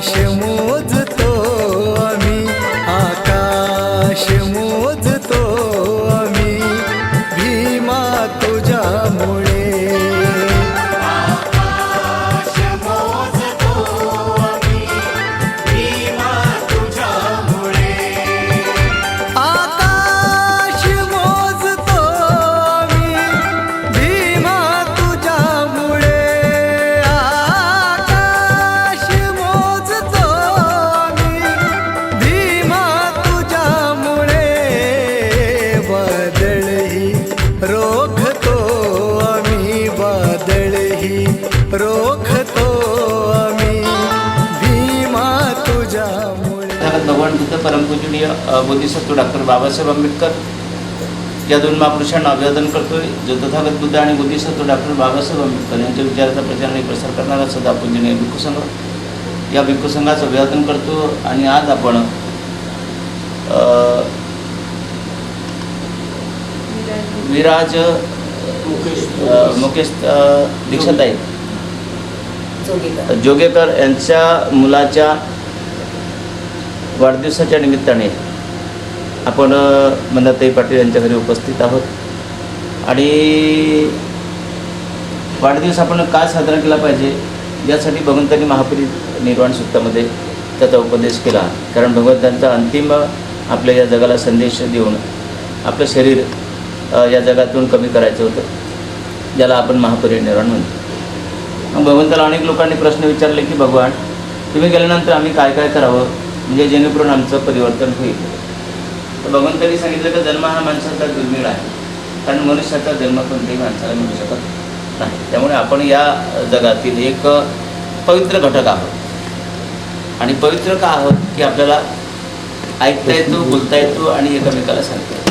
आकाश मोजतो आम्ही, आकाश मोजतो आम्ही, भीमा तुझ्यामुळे. आकाश मोजतो आम्ही, भीमा तुझ्यामुळे. आकाश मोजतो आम्ही, भीमा तुझ्यामुळे. आकाश मोजतो आम्ही, भीमा तुझ्यामुळे. वादळही रोखतो आम्ही, वादळही रोखतो आम्ही, भीमा तुझ्यामुळे. भगवान बुद्ध परमपूजनीय बोधिसत्व डॉक्टर बाबासाहेब आंबेडकर या दोन महापुरुषांना अभिवादन करतोय. जो तथागत बुद्ध आणि बोधिसत्व डॉक्टर बाबासाहेब आंबेडकर यांच्या विचाराचा प्रचार आणि प्रसार करणारा सदा पूजनीय भिक्खू संघ, या भिक्खू संघाचं अभिवादन करतो. आणि आज आपण विराज मुकेश दीक्षाताई जोगेकर यांच्या मुलाच्या वाढदिवसाच्या निमित्ताने आपण मंदाताई पाटील यांच्या घरी उपस्थित आहोत. आणि वाढदिवस आपण का साजरा केला पाहिजे यासाठी भगवंतांनी महापरिनिर्वाण सूक्तामध्ये त्याचा उपदेश केला. कारण भगवंतांचा अंतिम आपल्या या जगाला संदेश देऊन आपलं शरीर या जगातून कमी करायचं होतं, ज्याला आपण महापरिनिर्वाण म्हणतो. मग भगवंताला अनेक लोकांनी प्रश्न विचारले की भगवान, तुम्ही गेल्यानंतर आम्ही काय काय करावं म्हणजे जेणेकरून आमचं परिवर्तन होईल. तर भगवंतांनी सांगितलं की जन्म हा माणसाचा दुर्मिळ आहे, कारण मनुष्याचा जन्म कोणत्याही माणसाला मिळू शकत नाही. त्यामुळे आपण या जगातील एक पवित्र घटक आहोत. आणि पवित्र का आहोत की आपल्याला ऐकता येतो, बोलता येतो आणि एकमेकाला सांगता येतो.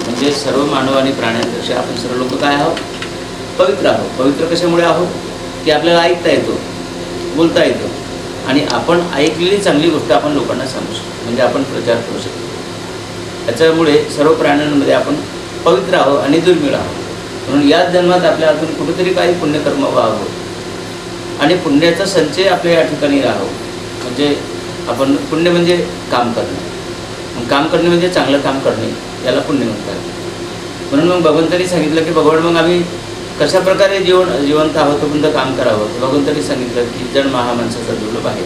म्हणजे सर्व मानव आणि प्राण्यांपेक्षा आपण सर्व लोक काय आहोत? पवित्र आहोत. पवित्र कशामुळे आहोत की आपल्याला ऐकता येतो, बोलता येतो आणि आपण ऐकलेली चांगली गोष्ट आपण लोकांना सांगू शकतो, म्हणजे आपण प्रचार करू शकतो. त्याच्यामुळे सर्व प्राण्यांमध्ये आपण पवित्र आहोत आणि दुर्मिळ आहोत. म्हणून याच जन्मात आपल्या हातून कुठेतरी काही पुण्यकर्म व्हावं आणि पुण्याचा संचय आपल्या या ठिकाणी राहावं. म्हणजे आपण पुण्य म्हणजे काम करणे, मग काम करणे म्हणजे चांगलं काम करणे, याला पुण्य म्हणतात. म्हणून मग भगवंतांनी सांगितलं की भगवान मग आम्ही कशा प्रकारे जिवंत आहोत तोपर्यंत काम करावं. तर भगवंतांनी सांगितलं की जन्म हा माणसाचा दुर्लभ आहे,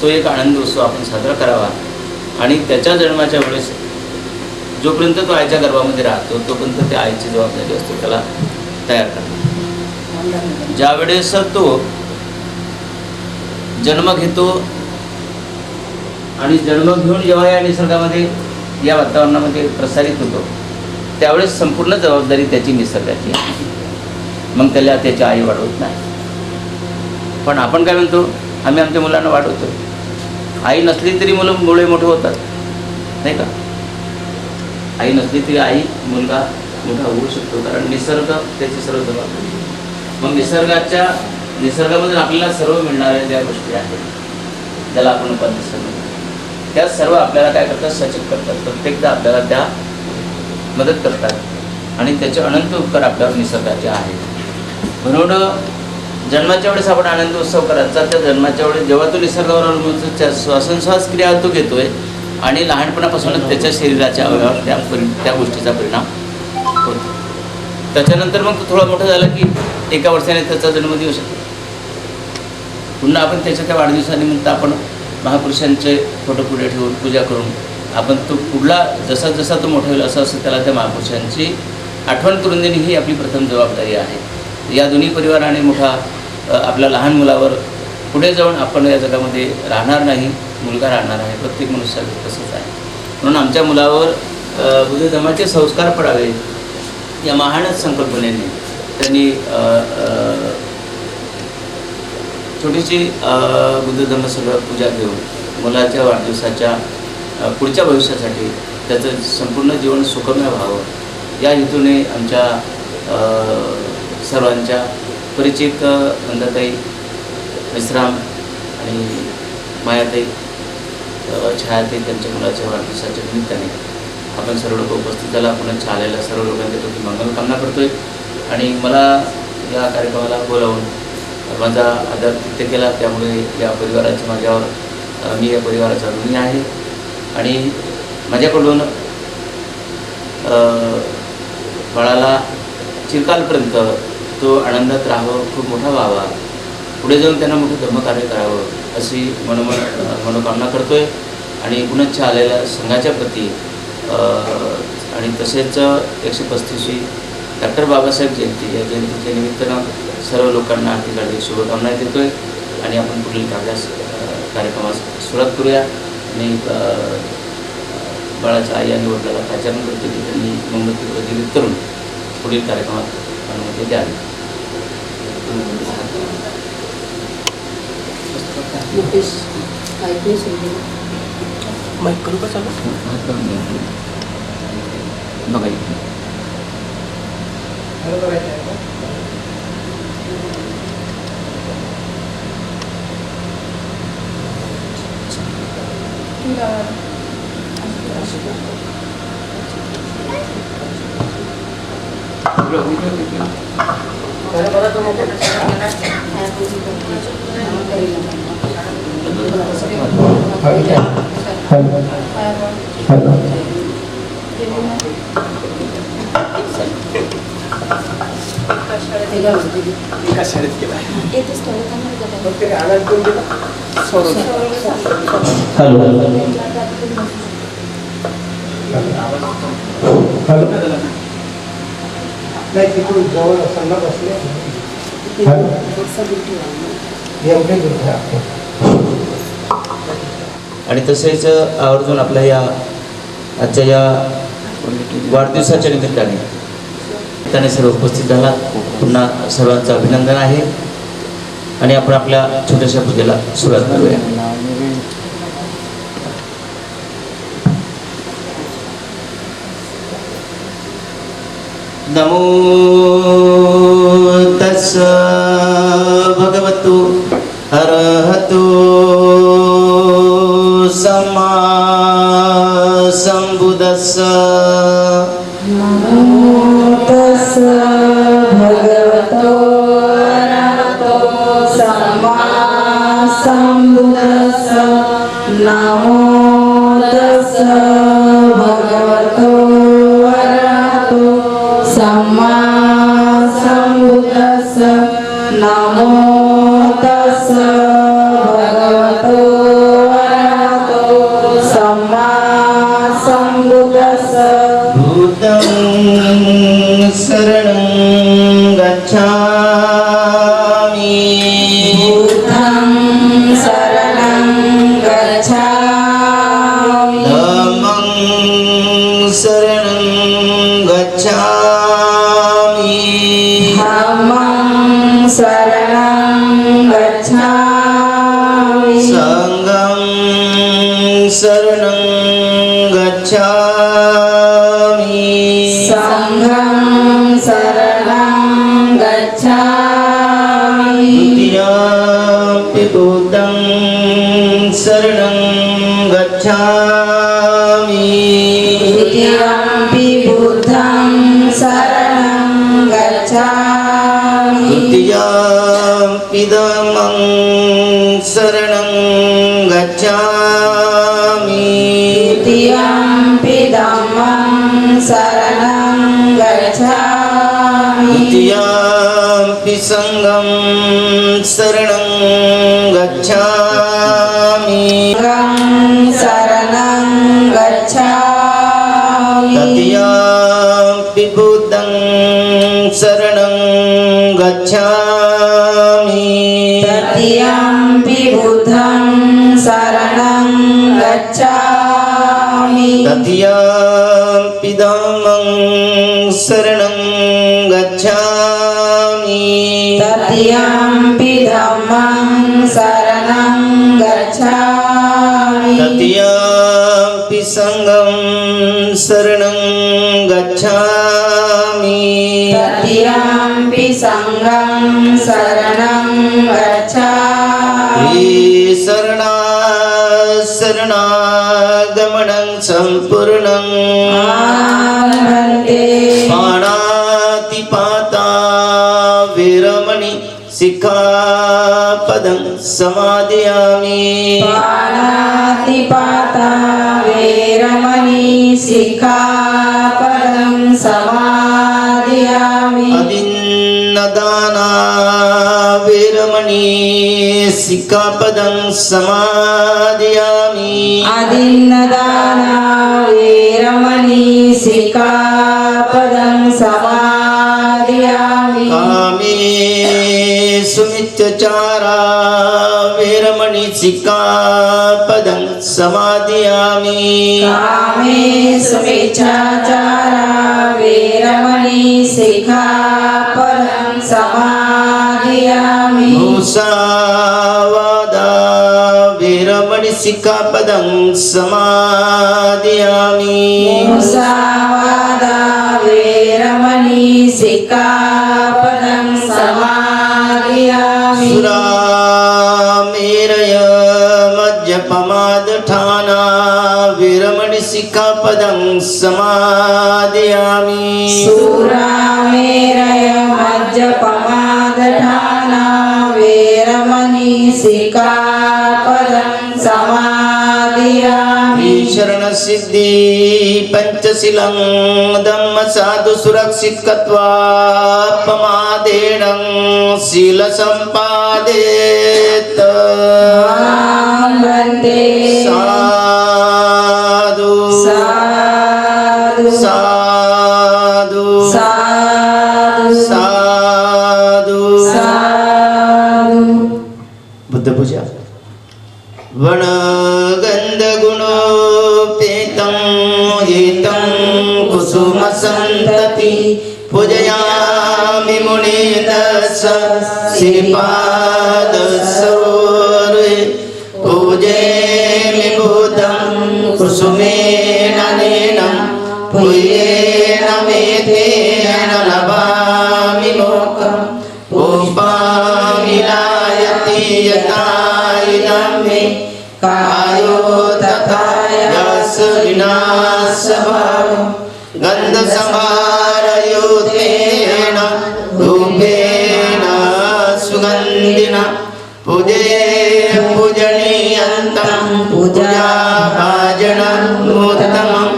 तो एक आनंद उत्सव आपण साजरा करावा. आणि त्याच्या जन्माच्या वेळेस जोपर्यंत तो आईच्या गर्भामध्ये राहतो तोपर्यंत त्या आईची जबाबदारी असते त्याला तयार करणं. ज्यावेळेस तो जन्म घेतो आणि जन्म घेऊन जेव्हा या निसर्गामध्ये या वातावरणामध्ये प्रसारित होतो त्यावेळेस संपूर्ण जबाबदारी त्याची निसर्गाची आहे. मग त्याला त्याची आई वाढवत नाही. पण आपण काय म्हणतो, आम्ही आमच्या मुलांना वाढवतो. आई नसली तरी मुलं मुळे मोठे होतात, नाही का? आई नसली तरी मुलगा मोठा होऊ शकतो, कारण निसर्ग त्याची सर्व जबाबदारी. मग निसर्गामधून आपल्याला सर्व मिळणाऱ्या ज्या गोष्टी आहेत त्याला आपण निसर्ग, त्या सर्व आपल्याला काय करतात? सचेत करतात. प्रत्येकदा आपल्याला त्या मदत करतात आणि त्याचे अनंत उपकार आपल्यावर निसर्गाचे आहेत. म्हणून जन्माच्या वेळेस आपण आनंद उत्सव करायचा. त्या जन्माच्या वेळेस जेव्हा तो निसर्गावर अवलंबून श्वासोच्छ्वास क्रिया तो घेतोय आणि लहानपणापासूनच त्याच्या शरीराच्या अवयवावर त्या गोष्टीचा परिणाम होतो. त्याच्यानंतर मग तो थोडा मोठा झाला की एका वर्षाने त्याचा जन्मदिवस येतो. पुन्हा आपण त्याच्या त्या वाढदिवसानिमित्त आपण महापुरुषांचे फोटो पुढे ठेवून पूजा करून आपण तो पुढला जसा जसा तो मोठा होईल असं असं त्याला त्या महापुरुषांची आठवण करून देणे ही आपली प्रथम जबाबदारी आहे. या दोन्ही परिवाराने मोठा आपल्या लहान मुलावर पुढे जाऊन आपण या जगामध्ये राहणार नाही, मुलगा राहणार आहे. प्रत्येक मनुष्याला तसंच आहे. म्हणून आमच्या मुलावर बुद्ध धर्माचे संस्कार पडावे या महानच संकल्पनेने त्यांनी छोटीशी बुद्ध धर्म सगळं पूजा घेऊन मुलाच्या वाढदिवसाच्या पुढच्या भविष्यासाठी त्याचं संपूर्ण जीवन सुखमय व्हावं या हेतूने आमच्या सर्वांच्या परिचित मंदाताई, विश्राम आणि मायाताई, छायाताई त्यांच्या मुलाच्या वाढदिवसाच्या निमित्ताने आपण सर्व लोक उपस्थित झाला. आपण आलेल्या सर्व लोकांच्या प्रति मंगलकामना करतोय. आणि मला या कार्यक्रमाला बोलावून माझा आदरातिथ्य केला, त्यामुळे या परिवाराची माझ्यावर मी या परिवाराचा ऋणी आहे आणि माझ्याकडून बाळाला चिरकालपर्यंत तो आनंदात राहावं, खूप मोठा व्हावा, पुढे जाऊन त्यांना मोठं धर्मकार्य करावं अशी मनोकामना करतो आहे. आणि पुनश्च आलेल्या संघाच्या प्रती आणि तसेच 135वी डॉक्टर बाबासाहेब जयंती या जयंतीच्या निमित्तानं सर्व लोकांना हार्दिक हार्दिक शुभकामना देतो आहे. आणि आपण पुढील कार्यक्रमास सुरुवात करूया. आणि बाळाच्या आई आणि वडिलांना प्राचारण करतो की त्यांनी मोमबत्ती प्रज्वलित करून पुढील कार्यक्रमात अनुमती द्यावी. माईक करू का चालू? बघा एका शाळेत केला नाही तिकडून जवळ असताना बसले आणि तसेच आवर्जून आपल्या या आजच्या या वाढदिवसाच्या निमित्ताने त्याने सर्व उपस्थित झाला. पुन्हा सर्वांचं अभिनंदन आहे आणि आपण आपल्या छोट्याशा पूजेला सुरुवात करूया. नमो तस्स भगवतो अरहतो सम्मा संबुद्धस्स. नमो तस्स भगवतो अरहतो सम्मा संबुद्धस्स. नमो तस्स भगवतो अरहतो सम्मा संबुद्धस्स. नमो तस्स भगवतो अरहतो सम्मा संबुद्धस्स. भूतं शरणं गच्छामि. बुद्धं शरणं गच्छामि. धम्मं शरणं गच्छामि. धम्मं शरणं गच्छामि. संघं शरणं गच्छामि. संघं शरणं गच्छामि. द्वितीयमपि बुद्धं शरणं गच्छामि. द्वितीयमपि बुद्धं शरणं गच्छामि. तृतीयमपि धम्मं शरणं गच्छामि. द्वितीयमपि धम्मं शरणं गच्छामि. तृतीयमपि संघं शरणं गच्छामि. संघं शरणं गच्छामि. तृतीयमपि बुद्धं शरणं गच्छामि. तृतीयमपि बुद्धं शरणं गच्छामि. तृतीयमपि धम्मं शरणं गच्छामि. तृतीयमपि धम्मं शरणं गच्छामि. तृतीयमपि संघं शरणं गच्छामि. तृतीयमपि संघं शरणं गच्छामि. शरणागमनं सम्पूर्णं आनन्दे पाणातिपाता विरमणि सिक्खापदं समादयामि पाणातिपाता वेरमणि सिक्खापदं समादयामि अदिन्नदाना वेरमणि सिक्खापदं समादयामि अदिन्नदाना वेरमणि सिक्खापदं समादयामि कामेषु मिथ्याचारा वेरमणि सिक्खापदं समादयामि कामेषु मिथ्याचारा वेरमणि सिक्खापदं समादयामि मुसावादा वेरमणि सिक्खापदं समादयामि मुसावादा वेरमणि सिक्खापदं समादयामि सुरामेरय मद्यपमादठाना वेरमणि सिक्खापदं समादयामि सुरामेरय मज्जपमादठाना वेरमणि सिक्खापदं समादयामि शरणसिद्धि पंचशीलं धम्म साधु सुरक्षितत्वा पमादेन शील संपादेत वन्दे साधु साधु साधु साधु साधु साधु बुद्ध पूजा वण गंध गुणोपेतं हितं कुसुम संतति पूजयामि मुनिदश श्रीपाद सरोरे पूजयामि बुद्धं कुसुमेन नेनं पूयेन मेधेन लभामि मोक्षं पुष्पामि लायति यथा इदं मे कायो तथा यस्य विनाशभावो गन्धसमारयुतेन धूपेन सुगन्धिना पूजनीयन्तं पूजाभाजनमुत्तमं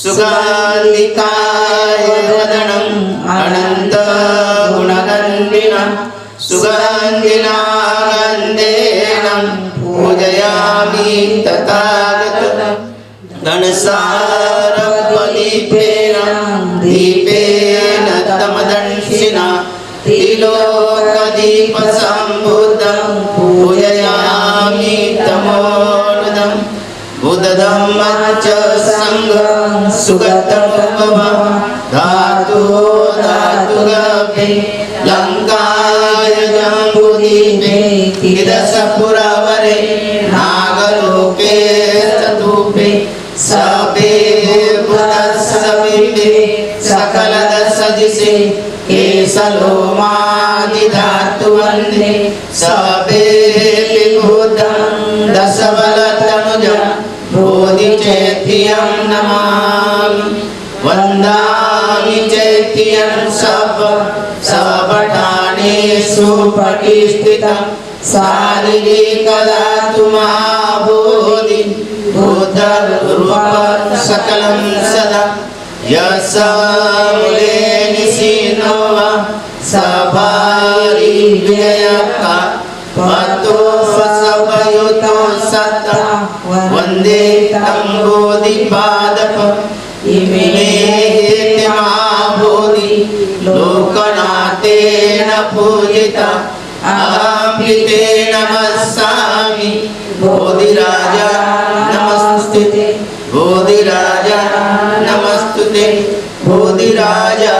सुगन्धिकाय वदनम् अनन्तगुणगन्धिना सुगन्धिना गन्धेन पूजयामि तथागतं धनसारपदीपेन दीपेन तमदंशिना त्रिलोकदीपसम्भूतं पूजयामि तमोनुदं बुद्धधम्मच संघं सुगतं मम धातु धातुगभे लङ्काय जम्बुदीपे किरसपुरवरे नागलोके चतुपे सबे बुधसविपे सकलदशदिशे केशलोमादिधातु वन्दे सबे विभूतं दशबलतनुजं बोधिचैत्यं नमामि वन्दामि चैत्यं सबठानेषु प्रतिष्ठितं शारीरिकदातु महाबोधि बुद्धरूपं सकलं सदा यस्मूले निशीनो वा सभारि विजयका पतो सपयुतो सत्ता वन्दे तं बोधिपादपम् इमे महाबोधि लोकनाथेन पूजिता अहं नमस्सामि बोधिराजा नमस्तुते बोधिराजा नमस्तुते बोधिराजा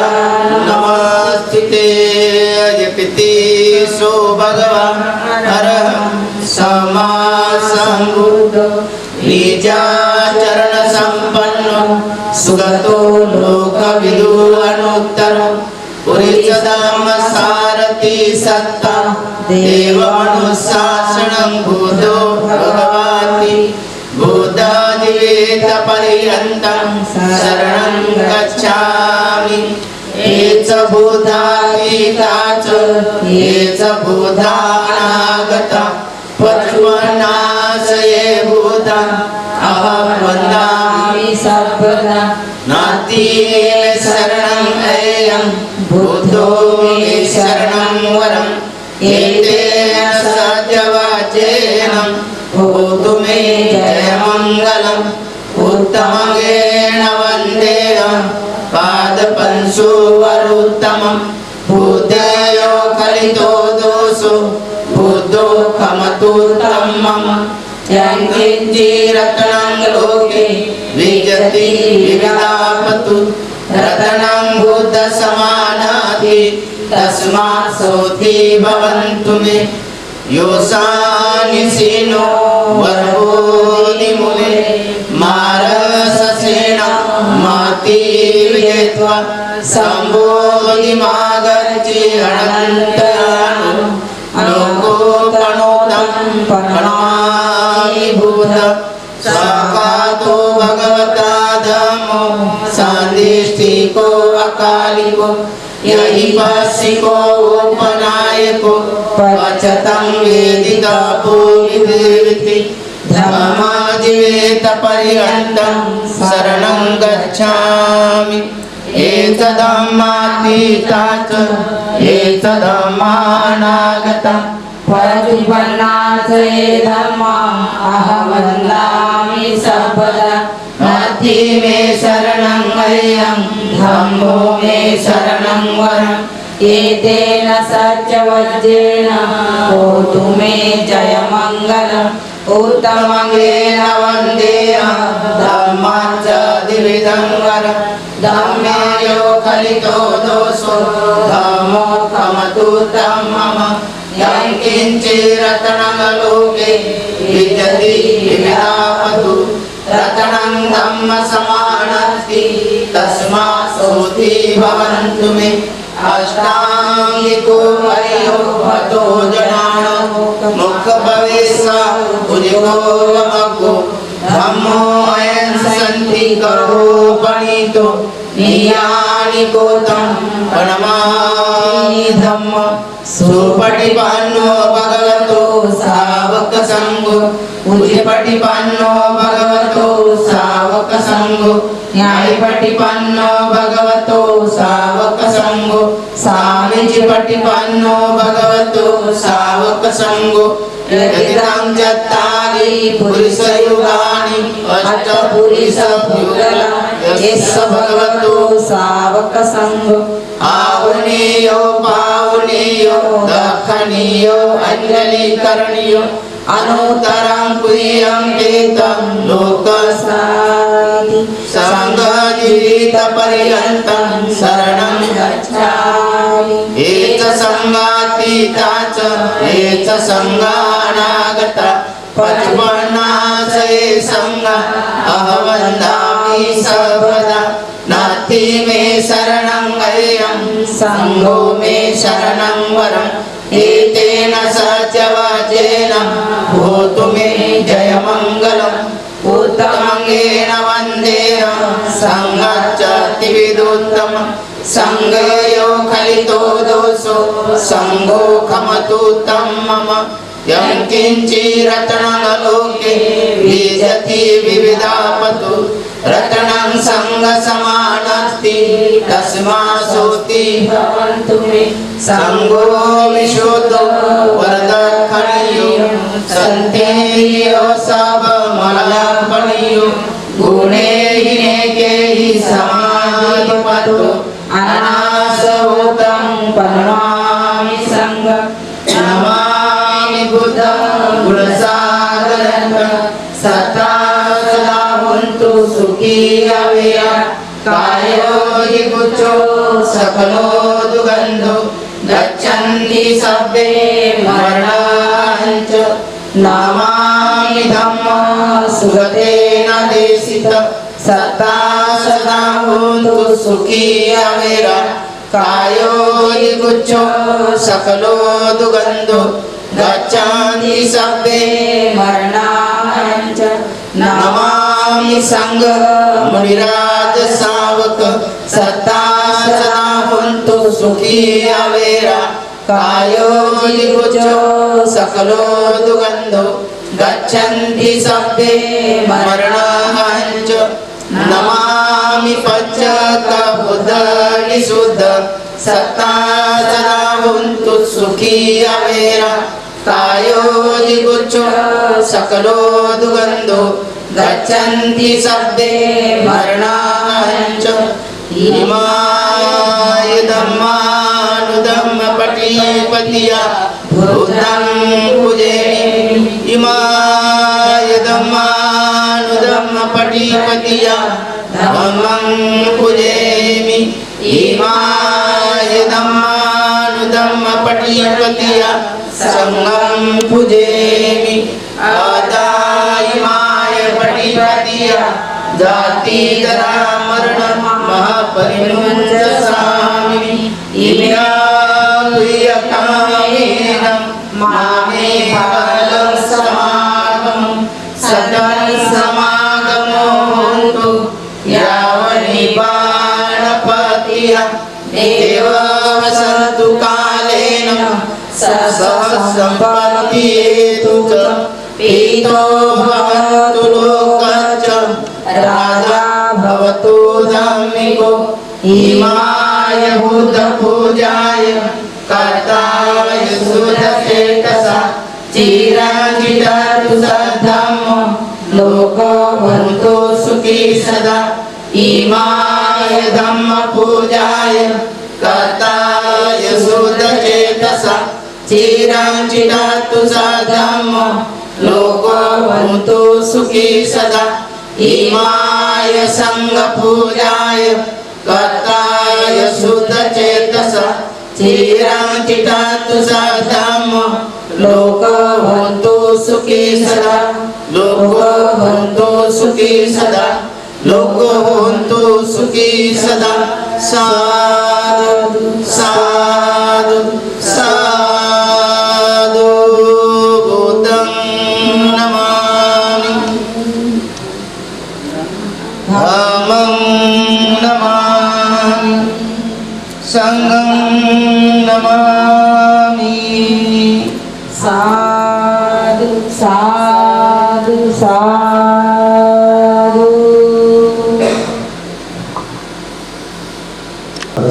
नमस्तुते जपिति सो भगवान् अरहं सम्मा सम्बुद्धो निजाचरण संपन्नो सुगतो लोकविदु अनुत्तरो पुरीचदाम सारथि सत्ता देवानुशासनं भूतो भगवति बुद्धादिवेद पर्यन्तं शरणं गच्छामि ये च बुद्धा गीता च ये च बुद्धा अनागता पचपन्नाशये भूतं अहं वन्दामि सर्वदा नास्ति मे शरणं अयं बुद्धो मे शरणं वरम् एतेन सत्यवाचेन भूतु मे जयमङ्गलम् उत्तमगेन वन्देहं पादपंशुवरुत्तमम् बुद्धयो कलितो दोषो बुद्धो खमतु तं मम यं किञ्चिरत्नं लोके विजयति विविधापतु रत्नं बुद्धसमानाति तस्मात् सोऽति भवन्तु मे योऽसानिशिनो वर्गोनिमूले मारससेन माति विजेत्वा सम्बोधिमागर्चि अनन्तराणु लोकोपणोतं प्रणमामि भूत साक्षातो भगवता धम्मो सान्दिष्टिको अकालिको यहि पश्चिको उपनायको पचतं वेदितापो विदेवति धर्माजीवेत पर्यन्तं शरणं गच्छामि एतदम्मातीतात् एतदम्मानागतम् पचपन्नाशये धम्मा अहं वन्दामि सर्वदा नास्ति मे शरणं अयं धम्मो मे शरणं वरम् एतेन सत्यवज्रेण भूतु मे जयमङ्गलम् उत्तमगेन वन्देहं धम्माच्चादिविधं वरम् धम्मे यो खलितो दोषो धम्मो खमतु तं मम यं किञ्चिरत्नं लोके विजयति विविधापतु रत्नं धम्मसमानस्ति तस्मात् सोऽति भवन्तु मे अष्टाङ्गिको हरियोपतो जनानो मुखभवेसा उदिको वमको धम्मो अयं सन्ति करोपणीतो नियानि कोतं प्रणमामि धम्म सुपटिपन्नो भगवतो सावकसङ्गो उजिपटिपन्नो भगवतो सावकसङ्गो न्यायपटिपन्नो भगवतो सावकसङ्गो सामीचिपटिपन्नो भगवतो सावकसङ्गो यदिदं चत्तारि पुरुषयुगानि अष्टपुरुषयुगलं यस्य भगवतो सावकसङ्गो आवनीयो पावनीयो दक्षिणीयो अञ्जलिकरणीयो अनुत्तरं क्रियन्तेतं लोकसारि सङ्गजीवितपर्यन्तं शरणं गच्छामि एच सङ्गातीता च एच सङ्गानागता पचपन्नाशये सङ्गा अहं वन्दामि सर्वदा नास्ति मे शरणं अयं सङ्गो मे शरणं वरम् एतेन सत्यवाचेन भूतु मे जयमङ्गलम् उत्तमगेन वन्देहं सङ्गच्चातिविदुत्तमम् सङ्गयो खलितो दोषो सङ्गो खमतु तं मम यं किञ्चिरत्नं लोके विजयति विविधापतु रत्नं सङ्गसमानस्ति तस्मात् सोऽति भवन्तु मे सङ्गो विशुद्धो वरदक्षिणीयो सन्तेयो सबमलपणीयो गुणे हिनेके हि समाधिपतो अनासभूतं प्रणमामि सङ्गं नमामि बुद्धं गुणसागरं सदा सदा हुन्तु सुखी अव्यया कायो हि गुच्छो सकलो दुगन्धो गच्छन्ति सर्वे मरणाञ्च नमामि धम्मो सुगतेन देशित सदा सदा हुन्तु सुखी अव्यया कायो हि गुच्छो सकलो दुगन्धो गच्छन्ति सर्वे मरणाञ्च नमामि संघ मुनिराज सावक सदा सदा हुन्तु सुखी अवेरा कायोजिगुच्चो सकलो दुगन्धो गच्छन्ति सभ्ये मरणाञ्च नमामि पञ्चकबुद्धनिषुद्ध सत्ता सदा भवन्तु सुखी अवेरा कायोजिगुच्चो सकलो दुगन्धो गच्छन्ति सभ्ये मरणाञ्च इमाय धम्मानुधम्मपटिपतिया भूतं पूजयामि इमाय धम्मानुधम्मपटिपतिया धम्मं पूजयामि इमाय धम्मानुधम्मपटिपतिया संघं पूजयामि आदायिमाय पटिपतिया जाति जरा मरण महापरिमुञ्चसामि इम्याप्रियकामेन मामे फलं समागमं सदं समागमोऽन्तु यावन्निपाणपतिया देवः सन्तु कालेन सहस्रम्पत्तिहेतु च पीतो भवतु लोकच्च राजा भवतु धार्मिको इमाय बुद्धपूजाय कर्ताय सुरचेतसा चिरञ्जीवतु सद्धम्मो लोको भवन्तु सुखी सदा इमाय धम्मपूजाय कर्ताय सुरचेतसा चिरञ्जीवतु सद्धम्मो लोको भवन्तु सुखी सदा इमाय संघपूजाय कर्ताय शुद्धचेतसा चिरञ्जीवतु सद्धम्मो लोको भवन्तु सुखी सदा लोको भवन्तु सुखी सदा लोको भवन्तु सुखी सदा साधु साधु साधु बुद्धं नमामि धम्मं नमामि संघं नमामि साधु साधु साधु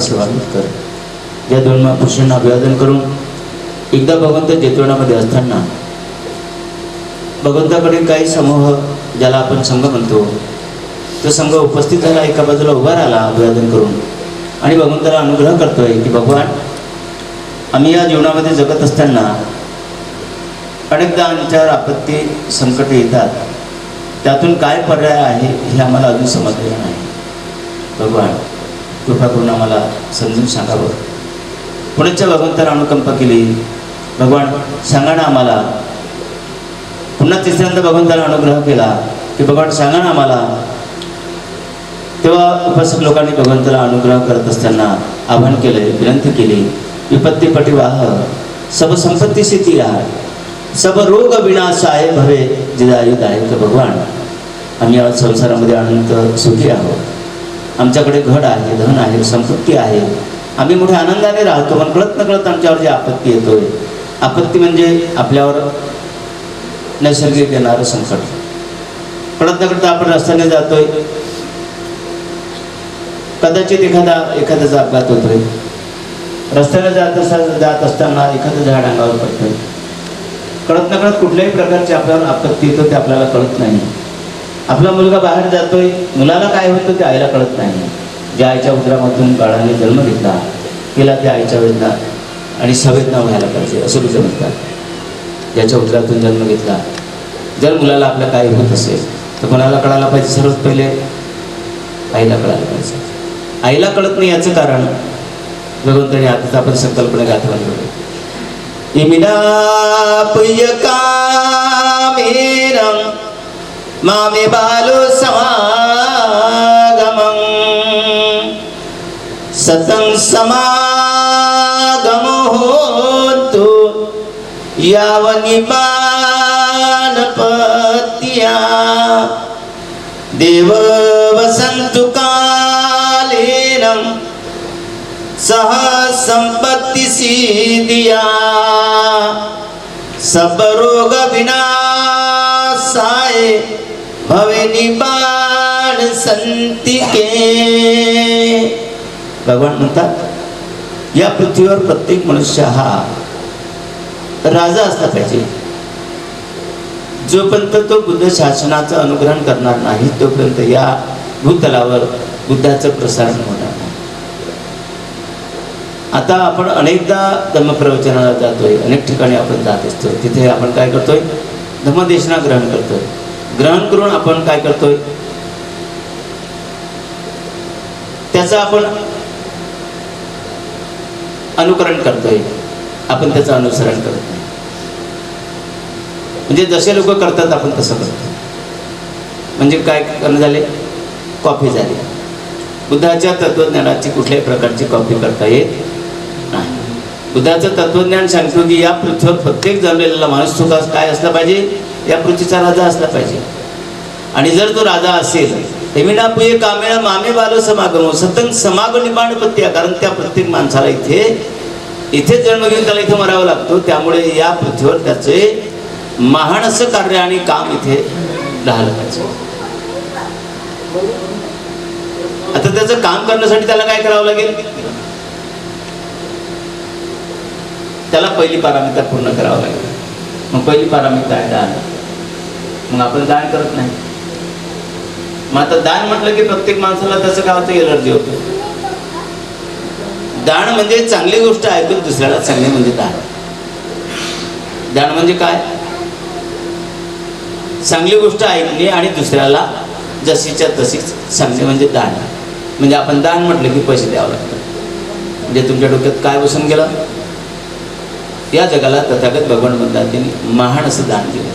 स्वागत कर या दोन महापुरुषांना अभिवादन करून एकदा भगवंत जेतवणामध्ये असताना भगवंताकडे काही समूह ज्याला आपण संघ म्हणतो तो संघ उपस्थित झाला, एका बाजूला उभा राहिला अभिवादन करून आणि भगवंताला अनुग्रह करतोय की भगवान आम्ही या जीवनामध्ये जगत असताना अनेकदा आमच्यावर आपत्ती संकट येतात, त्यातून काय पर्याय आहे हे आम्हाला अजून समजलेलं नाही. भगवान कृपा करून आम्हाला समजून सांगावं. पुण्याच्या भगवंताला अनुकंपा केली. भगवान सांगा ना आम्हाला. पुन्हा तिसऱ्यांदा भगवंताला अनुग्रह केला की भगवान सांगा ना आम्हाला. तेव्हा उपासक लोकांनी भगवंताला अनुग्रह करत असताना आवाहन केले, विनंती केली. विपत्ती पटिवाह सब संपत्ती स्थिती आहे, सब रोग विनाशाय भवे जिदायुदायक. भगवान आम्ही आज संसारामध्ये अनंत सुखी आहोत. आमच्याकडे घड आहे, धन आहे, संपत्ती आहे. आम्ही मोठ्या आनंदाने राहतो, पण कळत नकळत आमच्यावर जी आपत्ती येतोय, आपत्ती म्हणजे आपल्यावर नैसर्गिक येणारं संकट. कळत नकळत आपण रस्त्याने जातोय, कदाचित एखाद्याचा अपघात होतोय. रस्त्याने जात असताना एखादं झाड अंगावर पडतंय. कळत नकळत कुठल्याही प्रकारची आपल्यावर आपत्ती येतो ते आपल्याला कळत नाही. आपला मुलगा बाहेर जातोय, मुलाला काय होतं ते आईला कळत नाही. ज्या आईच्या उदरामधून बाळाने जन्म घेतला तिला त्या आईच्या वेदना आणि संवेदना व्हायला पाहिजे असं विचार म्हणतात. ज्याच्या उदरातून जन्म घेतला, जर मुलाला आपल्या काय होत असेल तर कोणाला कळायला पाहिजे? सर्वात पहिले आईला कळायला पाहिजे. आईला कळत नाही याचं कारण भगवंताने आताच आपण संकल्पना आठवण करू. इमिना पुयकामेनं मामे बालो समागमं सतं समागमो होतु यावनिपानपत्या देव वसन्तु कालेन सहस्र संपत्ति दिया, सब रोग विनाशाय भवे निबाण संति के. भगवान म्हणतात या पृथ्वीवर प्रत्येक मनुष्य हा राजा असला पाहिजे. जोपर्यंत तो बुद्ध शासनाचं अनुग्रहण करणार नाही तोपर्यंत या भूतलावर बुद्धाचं प्रसारण होणार नाही. आता आपण अनेकदा धम्मप्रवचनाला जातोय, अनेक ठिकाणी आपण जात असतो. तिथे आपण काय करतोय? धम्मदेशना ग्रहण करतोय. ग्रहण करून आपण काय करतोय? त्याचं आपण अनुकरण करतोय, आपण त्याचं अनुसरण करत नाही. म्हणजे जसे लोक करतात आपण तसं करतो. म्हणजे काय करणं झाले? कॉपी झाली. बुद्धाच्या तत्वज्ञानाची कुठल्याही प्रकारची कॉपी करता येत नाही. बुद्धाचं तत्वज्ञान सांगतो की या पृथ्वीवर प्रत्येक जन्मलेला माणूस सुद्धा काय असला पाहिजे? या पृथ्वीचा राजा असला पाहिजे. आणि जर तो राजा असेल हेमिना पुये कामेना मामे बाल समागम सतंग समाग निबाणपत्या. कारण त्या प्रत्येक माणसाला इथे जन्म घेऊन त्याला इथे मरावं लागतो. त्यामुळे या पृथ्वीवर त्याचे महान असं कार्य आणि काम इथे राहिलं पाहिजे. आता त्याचं काम करण्यासाठी त्याला काय करावं लागेल? त्याला पहिली पारमिता पूर्ण करावं लागेल. मग पहिली पारमिता आहे दान. मग आपण दान करत नाही. मग आता दान म्हटलं की प्रत्येक माणसाला त्याचं काय होतं? एलर्जी होतं. दान म्हणजे चांगली गोष्ट ऐकून दुसऱ्याला चांगली म्हणजे दान. दान म्हणजे काय? चांगली गोष्ट ऐकणे आणि दुसऱ्याला जशीच्या तशीच सांगणे म्हणजे दान. म्हणजे आपण दान म्हटलं की पैसे द्यावं लागतं. म्हणजे तुमच्या डोक्यात काय बसून गेलं? या जगाला तथागत भगवान बुद्धांनी महान असं दान दिलं.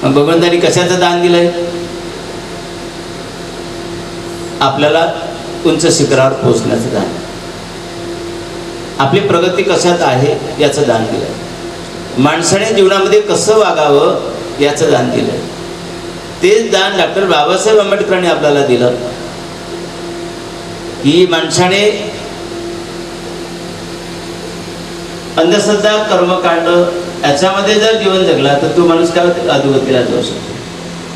मग भगवंतांनी कशाचं दान दिलंय? आपल्याला उंच शिखरावर पोहोचण्याचं दान. आपली प्रगती कशात आहे याचं दान दिलंय. माणसाने जीवनामध्ये कसं वागावं याचं दान दिलंय. तेच दान डॉक्टर बाबासाहेब आंबेडकरांनी आपल्याला दिलं की माणसाने अंधश्रद्धा कर्मकांड याच्यामध्ये जर जीवन जगला तर तो माणूस काय होते? अधोगतीला जाऊ शकतो.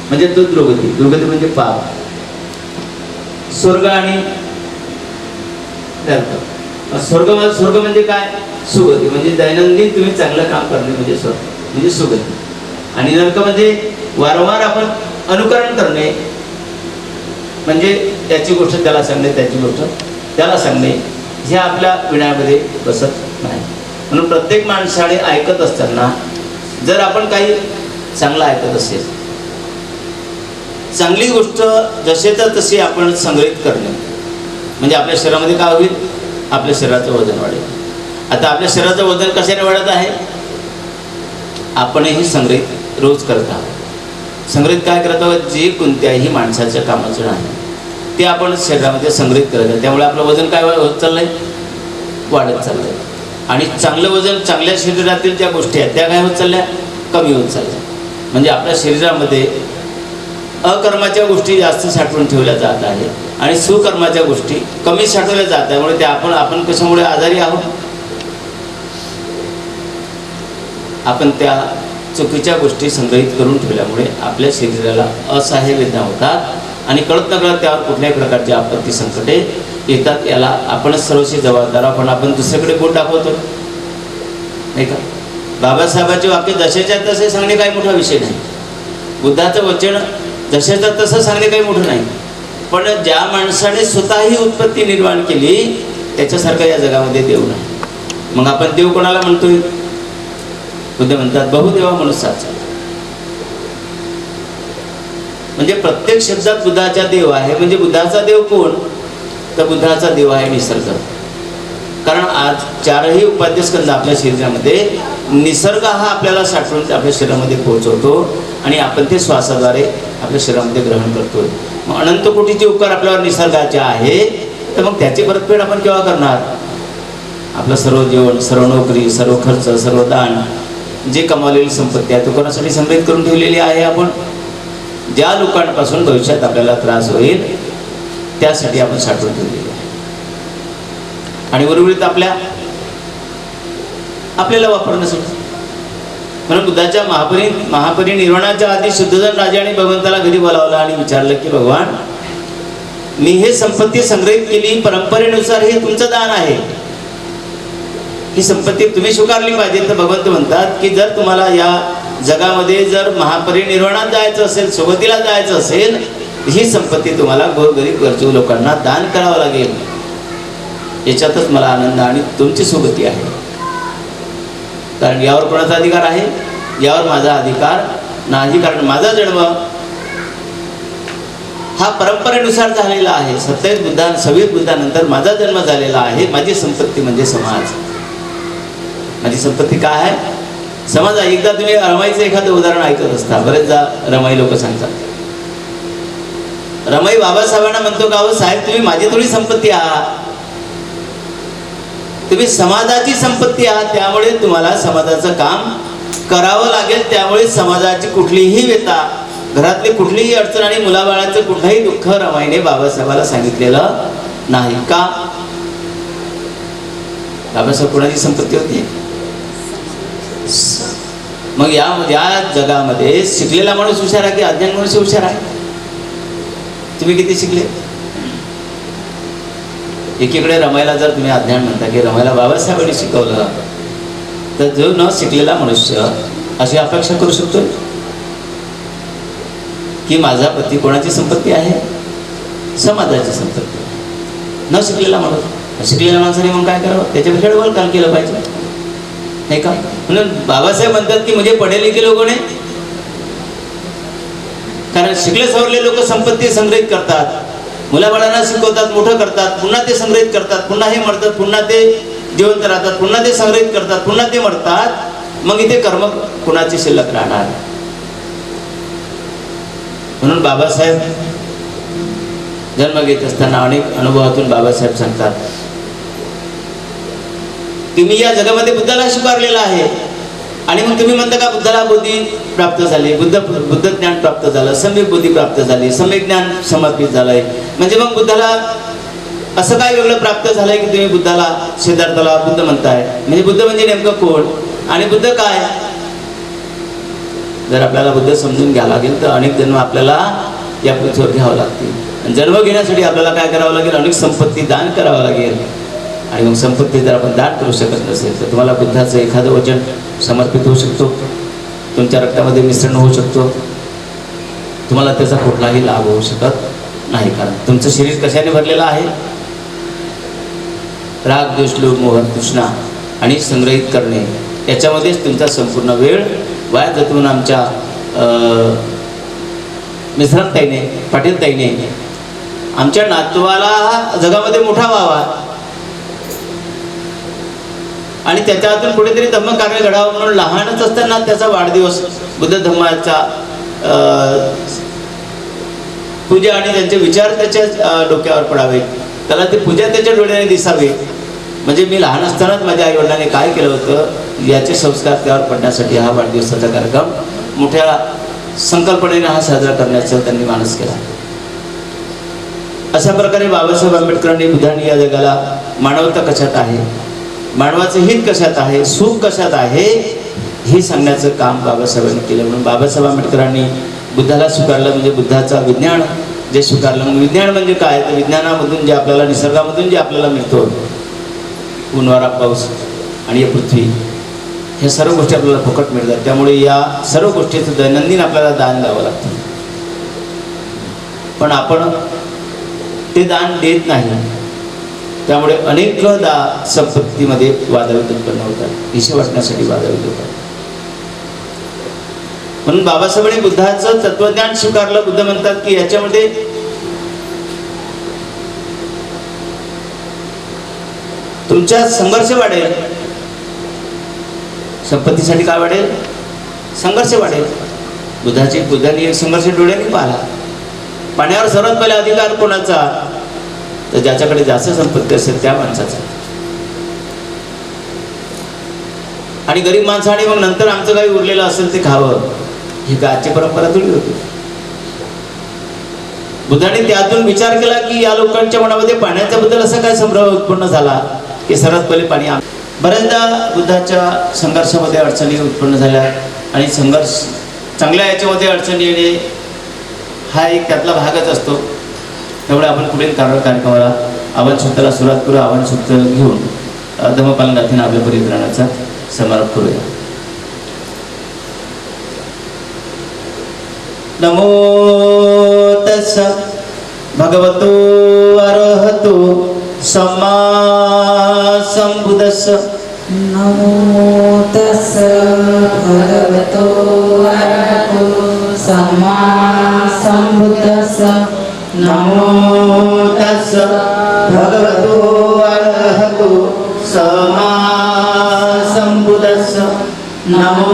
म्हणजे तो दुर्गती. दुर्गती म्हणजे पाप. स्वर्ग आणि नरक. स्वर्ग म्हणजे काय? सुगती. म्हणजे दैनंदिन तुम्ही चांगलं काम करणे म्हणजे स्वर्ग म्हणजे सुगती. आणि नरक म्हणजे वारंवार आपण अनुकरण करणे म्हणजे त्याची गोष्ट त्याला सांगणे, त्याची गोष्ट त्याला सांगणे, हे आपल्या विनयामध्ये बसत नाही. म्हणून प्रत्येक माणसाने ऐकत असताना जर आपण काही चांगलं ऐकत असेल, चांगली गोष्ट जसेच्या तशी आपण संग्रहित करणे म्हणजे आपल्या शरीरामध्ये काय होईल? आपल्या शरीराचं वजन वाढेल. आता आपल्या शरीराचं वजन कशाने वाढत आहे? आपणही संग्रहित रोज करत आहोत. संग्रहित काय करत आहोत? जे कोणत्याही माणसाच्या कामाचं नाही ते आपण शरीरामध्ये संग्रहित करत आहोत. त्यामुळे आपलं वजन काय होत चाललंय? वाढत चाललंय. आणि चांगलं वजन, चांगल्या शरीरातील ज्या गोष्टी आहेत त्या काय होत चालल्या? कमी होत चालल्या. म्हणजे आपल्या शरीरामध्ये अकर्माच्या गोष्टी जास्त साठवून ठेवल्या जात आहे आणि सुकर्माच्या गोष्टी कमी साठवल्या जात आहे. त्यामुळे त्या आपण कशामुळे आजारी आहोत? आपण त्या चुकीच्या गोष्टी संग्रहित करून ठेवल्यामुळे आपल्या शरीराला असह्य वेदना होतात आणि कळत नकळत त्यावर कुठल्याही प्रकारची आपत्ती संकटे येतात. याला आपणच सर्वस्वी जबाबदार. आपण दुसरीकडे बोट दाखवतो नाही का? बाबासाहेबांचे वाक्य जसेच्या तसे सांगणे काही मोठा विषय नाही. बुद्धाचं वचन जसेच्या तसं सांगणे काही मोठं नाही. पण ज्या माणसाने स्वतःही उत्पत्ती निर्माण केली त्याच्यासारखं या जगामध्ये देव नाही. मग आपण देव कोणाला म्हणतोय? बुद्ध म्हणतात बहुदेवा मनुष्याचा. म्हणजे प्रत्येक शब्दात बुद्धाचा देव आहे. म्हणजे बुद्धाचा देव कोण? तर बुद्धाचा देव आहे निसर्ग. कारण आज चारही उपाध्यस्कंद आपल्या शरीरामध्ये निसर्ग हा आपल्याला साठवून आपल्या शरीरामध्ये पोहोचवतो आणि आपण ते श्वासाद्वारे आपल्या शरीरामध्ये ग्रहण करतोय. मग अनंत कोटीचे उपकार आपल्यावर निसर्गाचे आहे. तर मग त्याची परतफेड आपण केव्हा करणार? आपलं सर्व जेवण, सर्व नोकरी, सर्व खर्च, सर्व दान, जे कमावलेली संपत्ती आहे तो कोणासाठी संग्रहित करून ठेवलेली आहे? आपण ज्या लोकांपासून भविष्यात आपल्याला त्रास होईल त्यासाठी आपण साठवून ठेवलेली आहे. आणि उर्वरित आपल्याला वापरण्यासाठी. म्हणून बुद्धाच्या महापरिनिर्वाणाच्या आधी शुद्धोधन राजाने भगवंताला घरी बोलावलं आणि विचारलं की भगवान, मी हे संपत्ती संग्रहित केली, परंपरेनुसार हे तुमचं दान आहे, ही संपत्ती तुम्ही स्वीकारली पाहिजे. तर भगवंत म्हणतात की जर तुम्हाला या जगामध्ये जर महापरिनिर्वाणात जायचं असेल, सोबतीला जायचं असेल, ही संपत्ती तुम्हाला गोरगरीब गरजू लोकांना दान करावं लागेल. याच्यातच मला आनंद आणि तुमची सोबती आहे. कारण यावर कोणाचा अधिकार आहे? यावर माझा अधिकार नाही. कारण माझा जन्म हा परंपरेनुसार झालेला आहे. सव्वीस बुद्धानंतर माझा जन्म झालेला आहे. माझी संपत्ती म्हणजे समाज. माझी संपत्ती काय आहे? समाज आहे. एकदा तुम्ही रमाईचं एखादं उदाहरण ऐकत असता. बरेचदा रमाई लोक सांगतात. रमाई बाबासाहेबांना म्हणतो का, हो साहेब, तुम्ही माझी थोडी संपत्ती आहात, तुम्ही समाजाची संपत्ती आहात. त्यामुळे तुम्हाला समाजाचं काम करावं लागेल. त्यामुळे समाजाची कुठलीही व्यथा, घरातली कुठलीही अडचण आणि मुलाबाळाचं कुठलंही दुःख रमाईने बाबासाहेबाला सांगितलेलं नाही. का? बाबासाहेब कोणाची संपत्ती होती? मग या जगामध्ये शिकलेला माणूस हुशार आहे की अज्ञान मनुष्य हुशार आहे? तुम्ही किती शिकले? एकीकडे रमायला जर तुम्ही अज्ञान म्हणता की रमायला बाबासाहेबांनी शिकवलं, तर जो न शिकलेला मनुष्य अशी अपेक्षा करू शकतो की माझा पती कोणाची संपत्ती आहे? समाजाची संपत्ती. न शिकलेला माणूस, शिकलेल्या माणसाने मग काय करावं? त्याच्यापेक्षा डबल काम केलं पाहिजे, नाही का? म्हणून बाबासाहेब म्हणतात की म्हणजे पढे लिखे लोक ने, कारण शिकले सवरले लोक संपत्ती संग्रहित करतात, मुलाबाळांना शिकवतात, मोठं करतात, पुन्हा ते संग्रहित करतात, पुन्हा हे मरतात, पुन्हा ते जिवंत राहतात, पुन्हा ते संग्रहित करतात, पुन्हा ते मरतात. मग इथे कर्म कुणाची शिल्लक राहणार? म्हणून बाबासाहेब जन्म घेत असताना अनेक अनुभवातून बाबासाहेब सांगतात की मी या जगामध्ये बुद्धाला स्वीकारलेला आहे. आणि मग तुम्ही म्हणता का बुद्धाला बुद्धी प्राप्त झाली, बुद्ध ज्ञान प्राप्त झालं, सम्यक बुद्धी प्राप्त झाली, सम्यक ज्ञान समर्पित झालंय, म्हणजे मग बुद्धाला असं काय वेगळं प्राप्त झालंय की तुम्ही बुद्धाला, सिद्धार्थाला बुद्ध म्हणताय? म्हणजे बुद्ध म्हणजे नेमकं कोण आणि बुद्ध काय? जर आपल्याला बुद्ध समजून घ्यावं लागेल तर अनेक जन्म आपल्याला या पृथ्वीवर घ्यावं लागतील. जन्म घेण्यासाठी आपल्याला काय करावं लागेल? अनेक संपत्ती दान करावं लागेल. आणि मग संपत्ती जर आपण दान करू शकत नसेल तर तुम्हाला बुद्धाचं एखादं वचन समर्पित होऊ शकतो, तुमच्या रक्तामध्ये मिश्रण होऊ शकतो, तुम्हाला त्याचा कुठलाही लाभ होऊ शकत नाही. कारण तुमचं शरीर कशाने भरलेलं आहे? राग, द्वेष, लोभ, मोह, तृष्णा आणि संग्रहित करणे, याच्यामध्येच तुमचा संपूर्ण वेळ वाया जातो. म्हणून आमच्या मिश्रांताईने, पाटीलताईने आमच्या नातवाला जगामध्ये मोठा व्हावा आणि त्याच्या हातून कुठेतरी धम्म कार्य घडावं म्हणून लहानच असताना त्याचा वाढदिवस बुद्ध धम्माचा पूजा आणि त्यांचे विचार त्याच्या डोक्यावर पडावे, त्याला ते पूजा त्याच्या डोळ्याने दिसावे. म्हणजे मी लहान असतानाच माझ्या आई वडिलांनी काय केलं होतं याचे संस्कार त्यावर पडण्यासाठी हा वाढदिवसाचा कार्यक्रम मोठ्या संकल्पनेने हा साजरा करण्याचा त्यांनी मानस केला. अशा प्रकारे बाबासाहेब आंबेडकरांनी, बुद्धांनी या जगाला मानवता कशात आहे, मानवाचं हित कशात आहे, सुख कशात आहे, हे सांगण्याचं काम बाबासाहेबांनी केलं. म्हणून बाबासाहेब आंबेडकरांनी बुद्धाला स्वीकारलं, म्हणजे बुद्धाचा विज्ञान जे स्वीकारलं. मग विज्ञान म्हणजे काय? तर विज्ञानामधून जे आपल्याला, निसर्गामधून जे आपल्याला मिळतो, ऊन, वारा, पाऊस आणि या पृथ्वी, ह्या सर्व गोष्टी आपल्याला फुकट मिळतात. त्यामुळे या सर्व गोष्टीचं दैनंदिन आपल्याला दान द्यावं लागतं. पण आपण ते दान देत नाही. त्यामुळे अनेकदा संपत्तीमध्ये वादविवाद उत्पन्न होतात, हिशे वाटण्यासाठी वादविवाद होतात. म्हणून बाबासाहेबांनी बुद्धाचं तत्वज्ञान स्वीकारलं. बुद्ध म्हणतात की याच्यामध्ये तुमचा संघर्ष वाढेल. संपत्तीसाठी काय वाढेल? संघर्ष वाढेल. बुद्धांनी एक संघर्ष डोळ्यांनी पाहिला. पाण्यावर सर्वात पहिला अधिकार कोणाचा? तर ज्याच्याकडे जास्त संपत्ती असेल त्या माणसाचा. आणि गरीब माणसाने मग नंतर आमचं काही उरलेलं असेल ते खावं, ही आजची परंपरा थोडी होती. बुद्धाने त्यातून विचार केला की या लोकांच्या मनामध्ये पाण्याच्या बद्दल असा काय संभ्रम उत्पन्न झाला की सर्वात पहिले पाणी बऱ्याचदा बुद्धाच्या संघर्षामध्ये अडचणी उत्पन्न झाल्या आणि संघर्ष चांगल्या याच्यामध्ये अडचणी येणे हा एक त्यातला भागच असतो. त्यामुळे आपण पुढील कार्यक्रमाला आव्हान सूत्राला सुरुवात करू. आव्हान सूत्र घेऊन धम्मपाल गाथेनं आपल्या परित्राणाचा समारोप करूया. नमो तस्स भगवतो अरहतो सम्मा संबुद्धस्स. नमो तस्स भगवतो अरहतो सम्मा संबुद्धस्स. नमो तस्स भगवतो अरहतो सम्मा संबुद्धस्स. नमो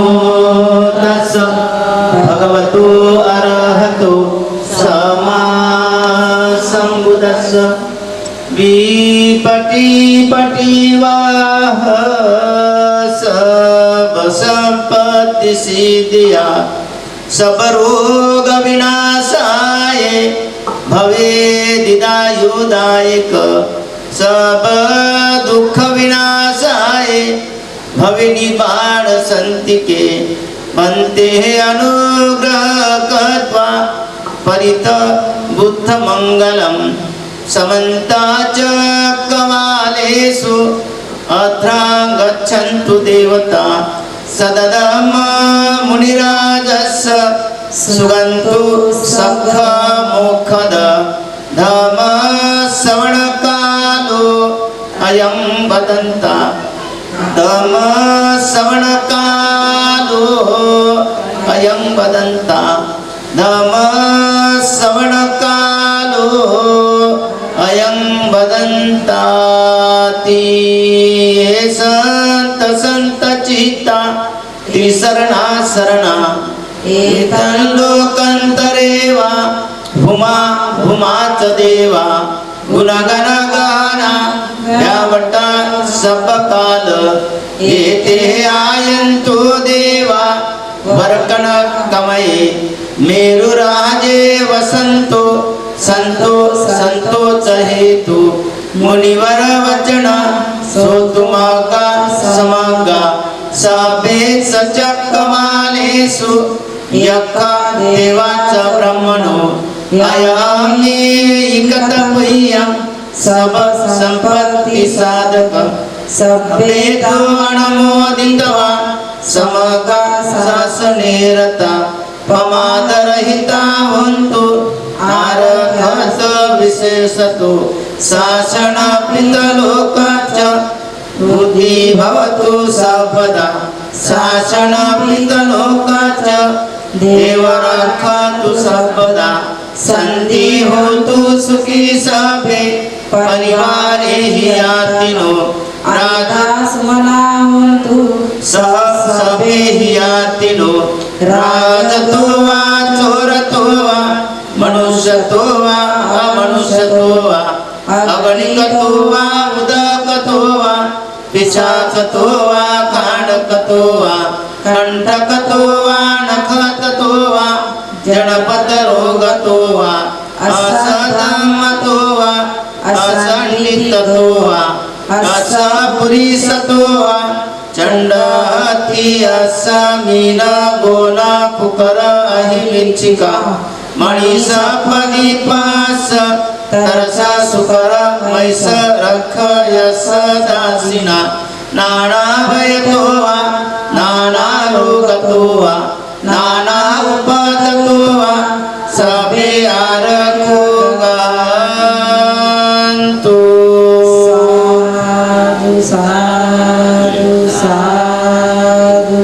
तस्स भगवतो अरहतो सम्मा संबुद्धस्स. विपटिपटिवाह सब संपत्ति सिद्धिया सब रोग विनाशाय भवे दिदायुदायक सब दुख विनाशाय भवे निबाण संतिके बनते अनुग्रह कृत्वा परित बुद्ध मंगलम समन्ताच कमालेषु अत्रां गच्छन्तु देवता सददम मुनिराजस्य सुगन्तु सख मोक्षद धम श्रवणकालो अयं वदन्ता धम श्रवणकालो अयं वदन्ता धम श्रवणकालो अयं वदन्ताति. संत संत चित्ता त्रिशरणा शरणा एतं लोकान्तरेवा भूमा भूमाच देवा गुणगण गाना व्यावटा सपकाल एते आयन्तु देवा वर्कण कमये मेरुराजे वसन्तो संतो संतोच हेतु मुनिवर वचन सोतुमागा समागा सबे सचकमालेषु यक्का देवाचा ब्रह्मणो अयामी इकतपुय्यं सब संपत्ति साधक सभ्येतो अनुमोदितवा समगा शासनेरता प्रमादरहिता हन्तु आरहत विशेषतो शासनपितलोकाच बुद्धि भवतु सर्वदा शासनपितलोकाच देवरक्षतु सर्वदा सन्ति होतु सुखी सभे परिवारे हियातिनो राधा सुमना हन्तु सह सभे हियातिनो राजतो वा चोरतो वा मनुष्यतो वा अमनुष्यतो वा अगणिकतो वा उदकतो वा पिशाचतो वा कांडकतो वा कंठकतो वा नखततो वा जनपद रोगतो वा असधम्मतो वा असंडिततो वा असपुरीसतो वा चंडहती असमीन गोना कुकर अहिमिचिका मणिसा पदीपास तरसा सुकर मैस रख यस दासिना नाना भयतो वा नाना रोगतो वा नाना उपदतो वा सबे आरको गान्तु. साधु साधु साधु.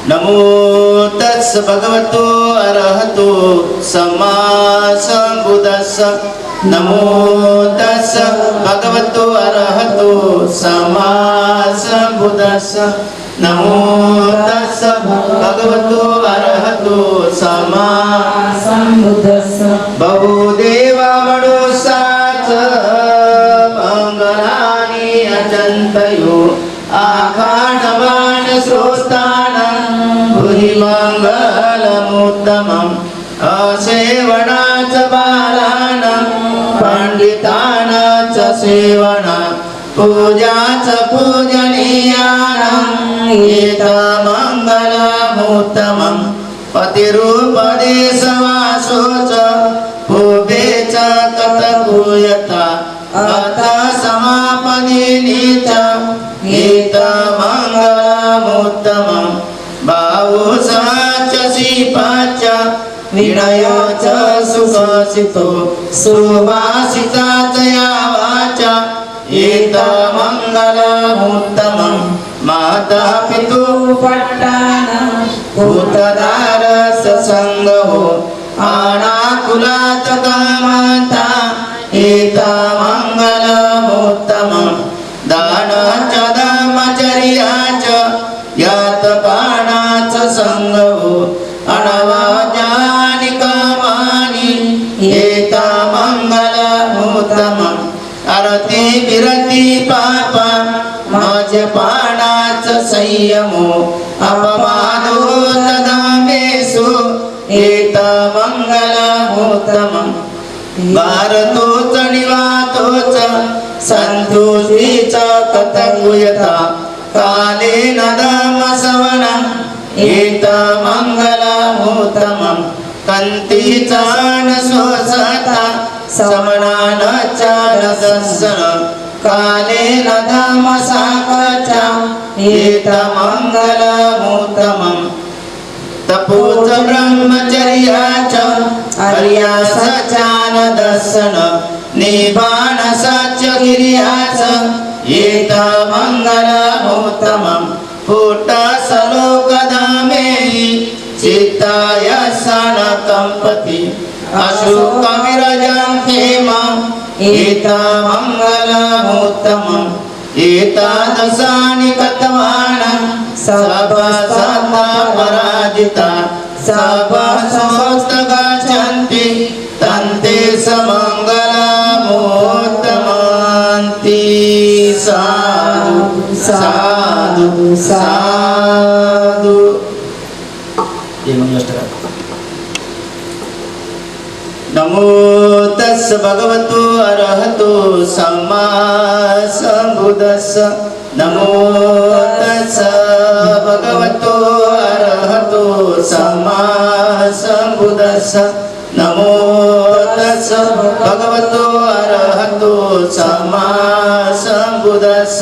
नमो तस्स भगवतो अरहतो सम्मा संबुद्धस्स. नमो तस्स भगवतो अरहतो सम्मा संबुद्धस्स. नमो तस्स भगवतो अरहतो सम्मा संबुद्धस्स. बहुदेवा मनुष्याच मंगलानि अचन्तयो आखाणवान श्रोतानं भुहि मंगलमुत्तमम् असेवनाच बालानं पंडितानाच सेवना पूजाच पूजनीयानं एतमङ्गलमुत्तमं पतिरूपदेशवासोच भूभेच कथकूयता अथ समापदिनी च एतमङ्गलमुत्तमं बाहुसाच सीपाच विनय च सुखसितो सुभाषिता च या वाचा एतमङ्गलमुत्तमं माता पितु पट्टान भूतदार ससंगो आनाकुलात कामता एतमङ्गलमुत्तमं दान च धर्मचर्या च यात पाणाच संगो अनवाजानि कामानि एतमङ्गलमुत्तमं अरति विरति पापा माझ्या पाणाच संयमो अपमानो तदामेषु एतमङ्गलमुत्तमं भारतोच निवातोच संतोषीच कथकुयता कालेन धर्मसवनं एतमङ्गलमुत्तमं कंतीचा न स्वसता समनान च न दर्शन कालेन धर्मसाकचा एतमङ्गलमुत्तमं तपोच ब्रह्मचर्याच हर्यासच न दर्शन निबाणसच गिर्याच एतमङ्गलमुत्तमं पुटसलोकधामेहि चित्ताय सन कंपति अशोकविरजं खेमं एतमङ्गलमुत्तमं एतादशानि कथमानं सपसता पराजिता सपसोस्त गच्छन्ति तन्ते समङ्गलमुत्तमन्ति साधु साधु साधु ये मंगलाष्टक नमो तस् भगवतो अरहतो सम्मा सम्बुद्धस्स नमो तस् भगवतो अरहतो सम्मा सम्बुद्धस्स नमो तस् भगवतो अरहतो सम्मा सम्बुद्धस्स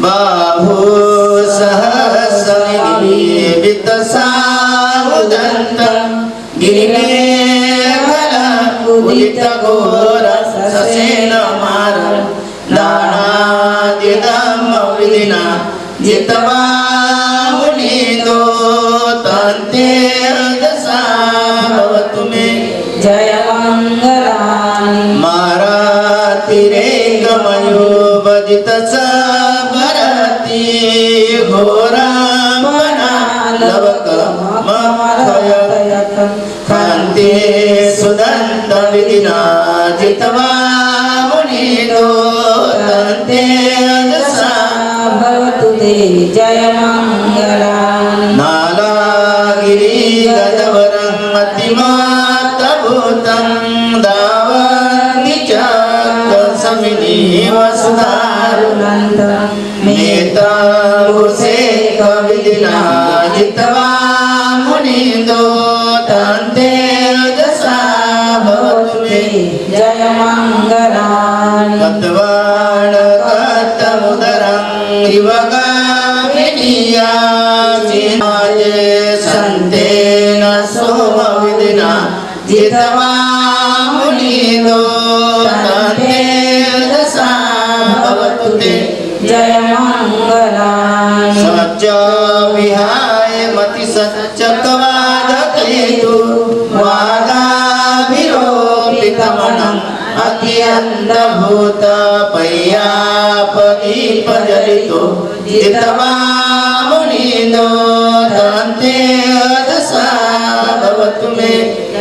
बाहु सहस्रनिर्मितसामुदन्तं गिरिमेघलमुदित घोर ससेन मार दानादिदं विधिना जितवा मुनिदो तन्ते दशा भवतु मे जय मंगलानि मारातिरेकमयो वदितच भरति घोरामनालवकमखयत कान्ते सुदन्तविधिना जितवा मुनिदो तन्ते दशा भवतु ते जय मंगलानि नालागिरि गजवरं अतिमातभूतं दावन्ति च समिनि वसुधारुणन्तं मेताभुषेकविधिना जितवा मुनिन्दो तन्ते दशा भवतु मे जय मंगलानि कत्वाण कत्तमुदरं इव गामिनीया चिन्माये सन्तेन सोमविधिना जितवा मुनिन्दो तन्ते दशा भवतु ते जय मंगलानि सच्च विहाय मति सच्चकवादकेतु वादाभिरोपितमनम् अत्यन्तभूत पय्यापदीपजलितो जितवा मुनिन्दो तन्ते दशा भवतु मे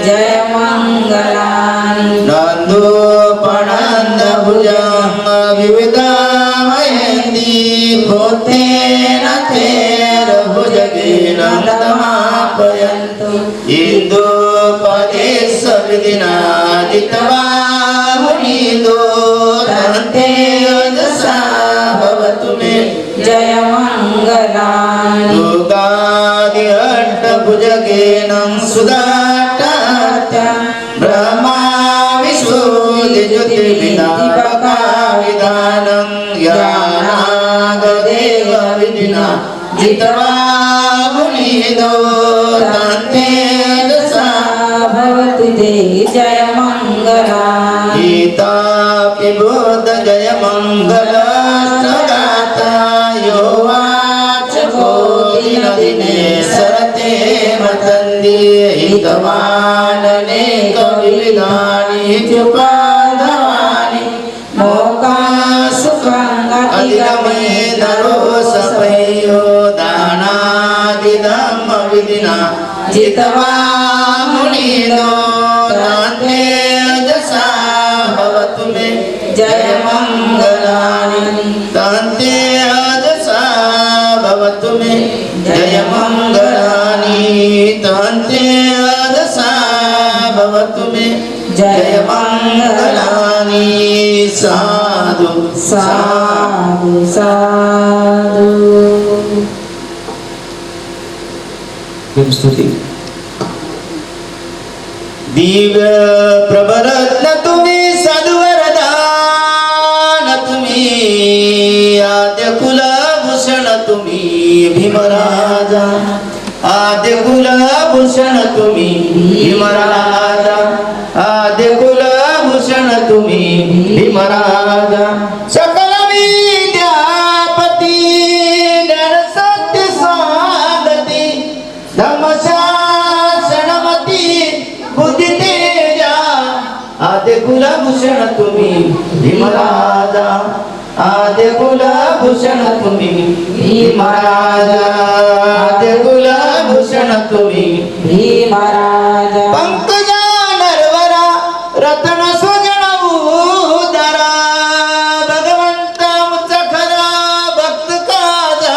जय मंगलानि नन्दोपनन्दभुजं विविधमयन्ती भूतेन थेरभुजगेन नतमापयन्तु इन्दोपदेशविधिना जितवा मुनिन्दो तन्ते दशा गगेनं सुदाटात्या ब्रह्मा विष्णु ज्योतिर्विदापकाविधानं यानागदेव विधिना जित्वा मुनिदो तान्ते दशा भवतु ते जय मङ्गलानि गीता पिबोध जय मङ्गलगाता यो वाच दिने सरते मतन्दी हितवानने कविधानि च्युपादवानि मोका सुखं अधिगमे नरो सपयो दानादिदम विधिना जितवा मुनिनो दान्ते दशा भवतु मे जय मङ्गलानि दान्ते दशा भवतु मे जय मङ्गलानि दान्ते दशा भवतु मे जय मङ्गलानि साधु साधु साधु स्तुती दिव्य प्रबरत्न तुम्ही साधुवरदान तुम्ही आद्य कुलभूषण तुम्ही भीमराजा आद्य कुलभूषण तुम्ही भीमराजा आद्य कुलभूषण तुम्ही भीमराजा सकल विद्यापती ज्ञानसत्य स्वागती धर्मशासनमती बुद्धि तेजा आद्य कुलभूषण तुम्ही भीमराजा आद्य कुलभूषण तुम्ही भीमराजा आद्य कुलभूषण तुम्ही भीमराजा पंकजा नरवरा रत्न स्वजन उदरा भगवंता मुचा खरा भक्त काजा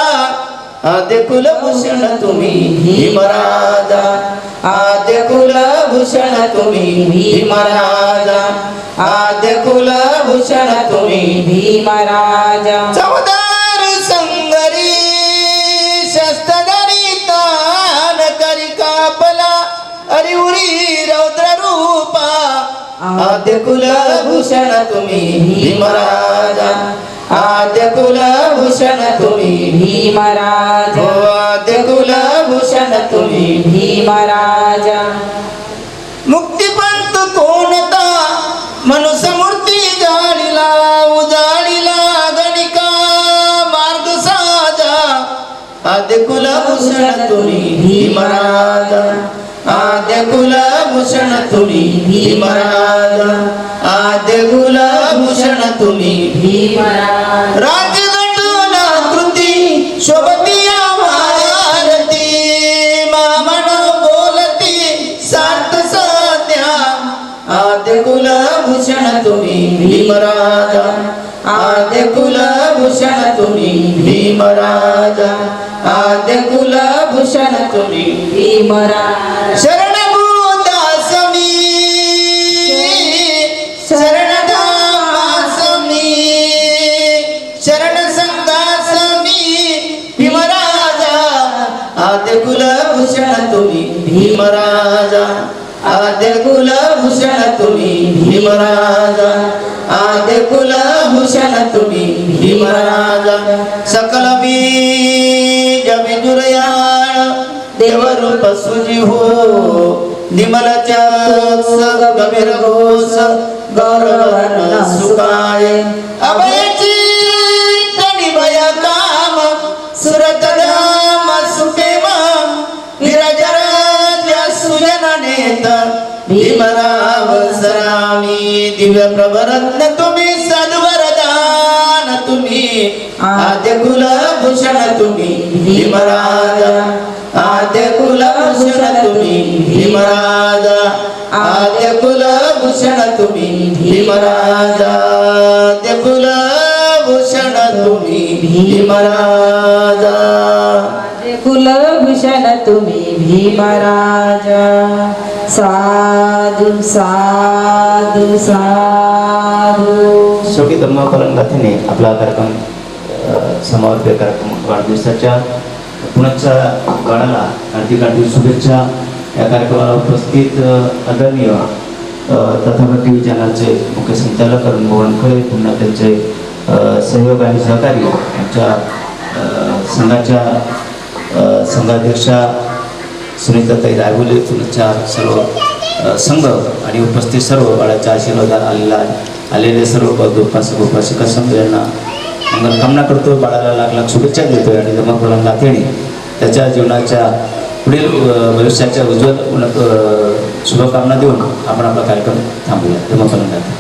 आद्य कुलभूषण तुम्ही भीमराजा आद्य कुलभूषण तुम्ही भीमराजा आद्य कुलभूषण तुम्ही भीमराजा चौदार संगरी शस्त्रधरी तान करी कापला अरिउरी रौद्र रूपा आद्य कुलभूषण तुम्ही भीमराजा आद्य कुलभूषण तुम्ही भीमराजा आद्य कुलभूषण तुम्ही भीमराजा मुक्तिपंत कोणता मनुसमूर्ती जाळीला उजाळीला गणिका मार्ग साजा आद्य कुलभूषण तुम्ही भीमराजा आद्य कुलभूषण तुम्ही भीमराजा आद्य कुलभूषण तुम्ही भीमराजा राजदंडोला कृती शोभती भारती मामन बोलती सार्थ सत्या आद्य कुलभूषण तुम्ही भीमराजा आद्य कुलभूषण तुम्ही भीमराजा आद्य कुलभूषण तुम्ही भीमराजा शरणभूतासमी शरणधामासमी शरणसंगासमी भीमराजा आद्य कुलभूषण तुम्ही भीमराजा आद्य कुलभूषण तुम्ही भीमराजा आद्य कुलभूषण तुम्ही भीमराजा सकल बीज विदुरयाळ देवरूप सुजी हो निमलच्या गभीर घोष गौरवन सुकाय अभयची तणी भय काम सुरत धाम सुपेम विरजर सुजन नेत भीमराव सरामी दिव्य प्रभरत्न तुम्ही सद्वरदान तुम्ही आद्य कुलभूषण तुम्ही भीमराजा आद्य कुलभूषण तुम्ही भीमराजा आद्य कुलभूषण तुम्ही भीमराजा आद्य कुलभूषण तुम्ही भीमराजा कुलभूषण तुम्ही भीमराजा साधु साधु साधु शेवटी धर्मपालन गाथेने आपला कार्यक्रम समारोप कार्यक्रम वाढदिवसाच्या पुण्याच्या बाळाला हार्दिक हार्दिक शुभेच्छा. या कार्यक्रमाला उपस्थित आदरणीय तथागत टी व्ही चॅनलचे मुख्य संचालक अरुण मोहनखळे, पुन्हा त्यांचे सहयोग आणि सहकारी आमच्या संघाच्या संघाध्यक्षा सुनीताताई रायगुले, पुण्याच्या सर्व संघ आणि उपस्थित सर्व बाळाच्या आशीर्वादात आलेले सर्व उपासक उपासिका संघ यांना मंगलकामना करतो. बाळाला लाख लाख शुभेच्छा देतोय आणि दमकला नातेने त्याच्या जीवनाच्या पुढील भविष्याच्या उज्ज्वल शुभकामना देऊन आपण आपला कार्यक्रम थांबूया. दमकला नाते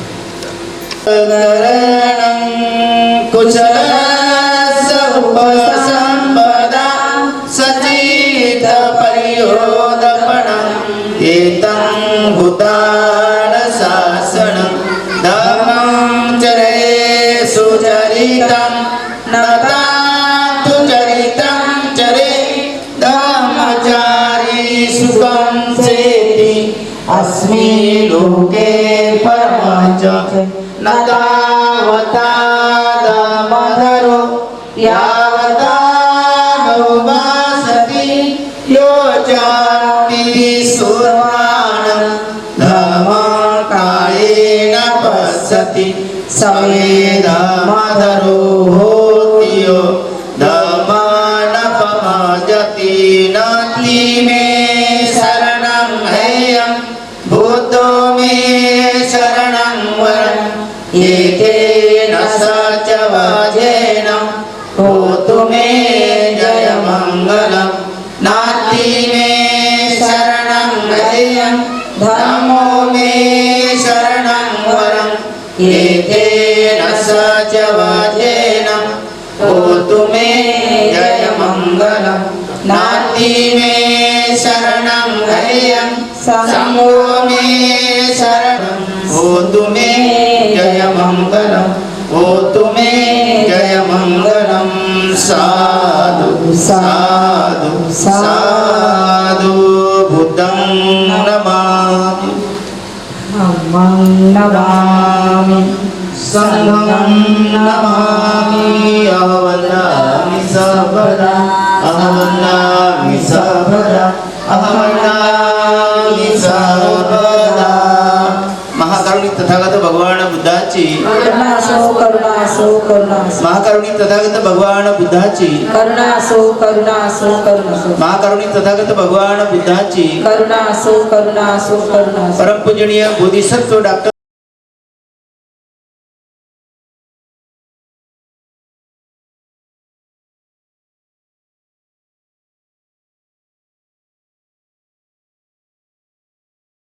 कुशलसंपदा सचित परियोदपणं एतं भूतान शासनं धम्मं चरे सुचरितं नतातु चरितं चरे धम्मचारी सुखं सेति अस्मिन् लोके परमच न तावता दामोदरो यावता नोवासति यो चान्ति सुरान् धम्मं कायेन पश्यति समे दामोदरो होति यो धम्मान् पमजति नाति मे शरणं हेयं बुद्धो मे शरणं वरम् एकेन सचवाजेन होतु मे जय मङ्गलं नाति मे शरणं हेयं धम्मो मे शरणं वरम् एकेन सचवाजेन होतु मे जय मङ्गलं नाति मे शरणं हेयं संगो मे शरणं होतु मे जय मङ्गलं होतु मे जय मङ्गलं साधु साधु साधु बुद्धं नमामि नमामि संघं नमामि अहवन्नामि सर्वदा अहवन्नामि सर्वदा अहवन्नामि सर्वदा. महाकारुणिक तथागत भगवान बुद्धाची करुणासो करुणासो करुणासो महाकारुणिक तथागत भगवान बुद्धाची करुणासो करुणासो करुणासो महाकारुणिक तथागत भगवान बुद्धाची करुणासो करुणासो करुणासो परमपूजनीय बोधिसत्व डॉक्टर